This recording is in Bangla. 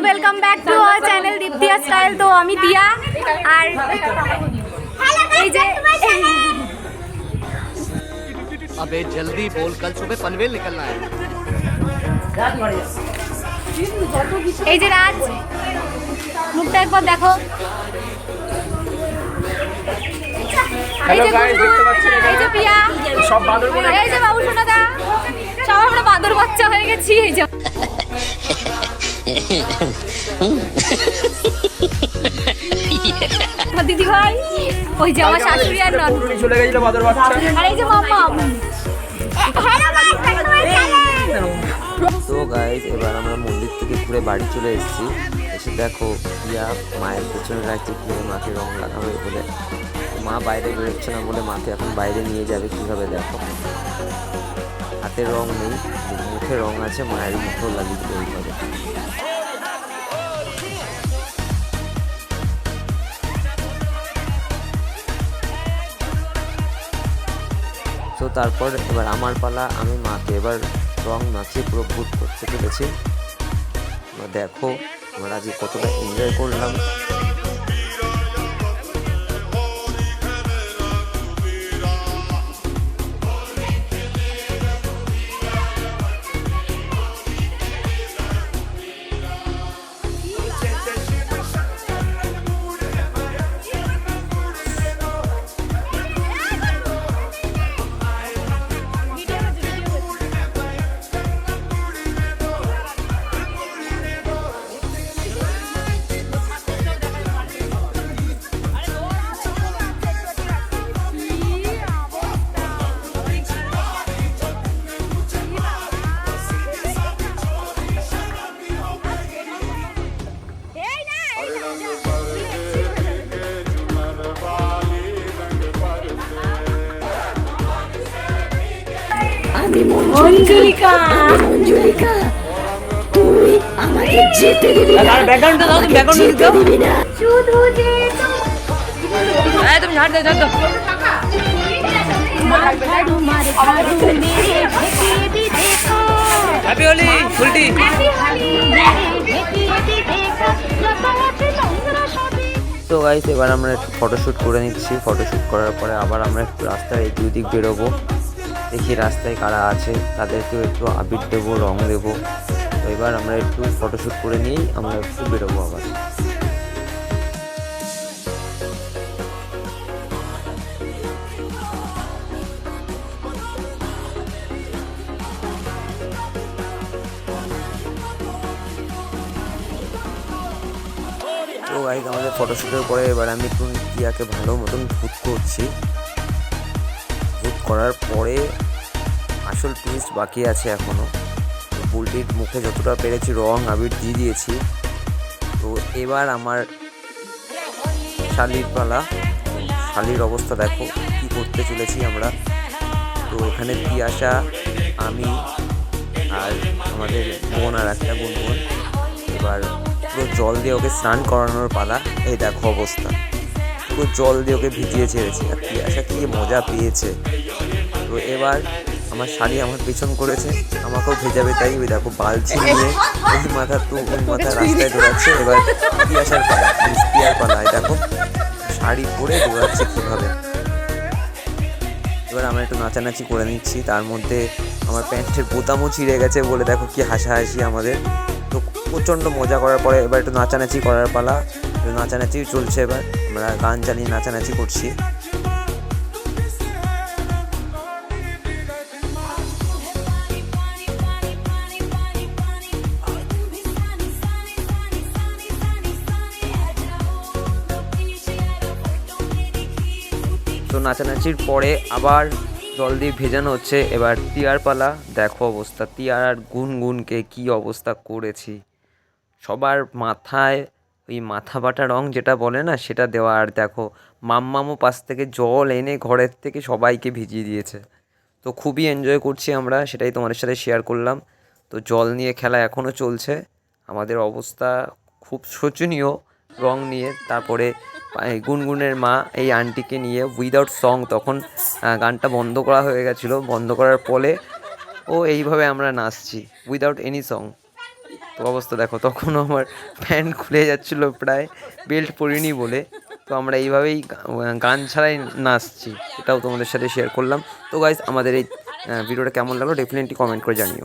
Welcome back to our channel Diptiya style. তো আমি দিয়া আর এই যে अबे जल्दी बोल, कल सुबह पनवेल निकलना है। এই যে রাজ, মুখটা একবার দেখো। এই যে এই যে পিয়া, সব বাদর বনে, এই যে বাবু সোনাদা, সব আমরা বাদর বাচ্চা হয়ে গেছি। এই যে আমার দিদি ভাই, ওই যে আমার শাশুড়ি আর ননদ চলে গেছিল বাদর বাচ্চা। আর এই যে মাম্মা। তো গাইস, এবার আমরা মন্দির থেকে ঘুরে বাড়ি চলে এসেছি। এসে দেখো পিয়া মায়ের পেছনে রাখছে, পিয়া মাকে রং লাগাবে বলে। মা বাইরে বেরোচ্ছে না বলে মাকে এখন বাইরে নিয়ে যাবে কীভাবে দেখো। হাতে রং নেই, মুখে রং আছে, মায়ের মুখেও লাগিয়ে দিতে এইভাবে। তো তারপর এবার আমার পালা, আমি মাকে এবার রং মাখিয়ে পুরো ভূত করতে চলেছি। দেখো আমরা আজকে কতটা এনজয় করলাম। মঞ্জুলিকা, মঞ্জুলিকা, তুই আমাকে যেতে দিবি না। ব্যাকগ্রাউন্ডটা দাও, ব্যাকগ্রাউন্ডটা দিবি না। শুধু যে এই তুমি ঝাড় দাও, ঝাড় দাও। হ্যাপি হোলি ফুলটি। তো গাইস, এবার আমরা একটু ফটোশ্যুট করে নিচ্ছি। ফটোশ্যুট করার পরে আবার আমরা একটু রাস্তায় এদিক ওদিক বেরোবো। দেখি রাস্তায় কারা আছে, তাদেরকেও একটু আবির দেবো, রং দেবো। তো এবার আমরা একটু ফটোশ্যুট করে নিয়েই আমরা একটু বেরোবো আবার। তো গাইস, আমাদের ফটোশ্যুটের পরে এবার আমি একটু টিয়াকে ভালো মতন ভূত করছি। ভূত করার পরে আসল টুইস্ট বাকি আছে এখনও। বুলটির মুখে যতটা পেরেছি রং আবির দিয়ে দিয়েছি। তো এবার আমার শালির পালা। শালির অবস্থা দেখো কী করতে চলেছি আমরা। তো এখানে তিয়াশা, আমি আর আমাদের বোন আর একটা বোন। এবার পুরো জল দিয়ে ওকে স্নান করানোর পালা। এই দেখো অবস্থা, পুরো জল দিয়ে ওকে ভিজিয়ে ছেড়েছি। আর তিয়াশা কী মজা পেয়েছে। তো এবার আমার শাড়ি আমার পেছন করেছে, আমাকেও ভেজাবে, তাই ওই দেখো বালছি নিয়ে ওই মাথা তো ওই মাথা রাস্তায় দৌড়াচ্ছে। এবার তিয়াশার পালা, তিয়ার পালায় দেখো শাড়ি পরে দৌড়াচ্ছে কীভাবে। এবার আমরা একটু নাচানাচি করে নিচ্ছি। তার মধ্যে আমার প্যান্টের বোতামও ছিঁড়ে গেছে বলে দেখো কি হাসাহাসি আমাদের। তো প্রচণ্ড মজা করার পরে এবার একটু নাচানাচি করার পালা। নাচানাচি চলছে, এবার আমরা গান চালিয়ে নাচানাচি করছি। তো নাচানাচির পরে আবার জল দিয়ে ভেজানো হচ্ছে। এবার তিয়ার পালা। দেখো অবস্থা, তিয়ার আর গুনগুনকে কি অবস্থা করেছি। সবার মাথায় ওই মাথা বাটা রং যেটা বলে না, সেটা দেওয়া। আর দেখো মাম্মামও পাশ থেকে জল এনে ঘরের থেকে সবাইকে ভিজিয়ে দিয়েছে। তো খুবই এনজয় করছি আমরা, সেটাই তোমাদের সাথে শেয়ার করলাম। তো জল নিয়ে খেলা এখনও চলছে। আমাদের অবস্থা খুব শোচনীয় রং নিয়ে। তারপরে গুনগুনের মা এই আন্টিকে নিয়ে উইদাউট সং, তখন গানটা বন্ধ করা হয়ে গেছিলো। বন্ধ করার ফলে ও এইভাবে আমরা নাচছি উইদাউট এনি সং। তো অবস্থা দেখো, তখনও আমার প্যান্ট খুলে যাচ্ছিলো প্রায়, বেল্ট পরিনি বলে। তো আমরা এইভাবেই গান ছাড়াই নাচছি, এটাও তোমাদের সাথে শেয়ার করলাম। তো গাইজ আমাদের এই ভিডিওটা কেমন লাগলো ডেফিনেটলি কমেন্ট করে জানিও।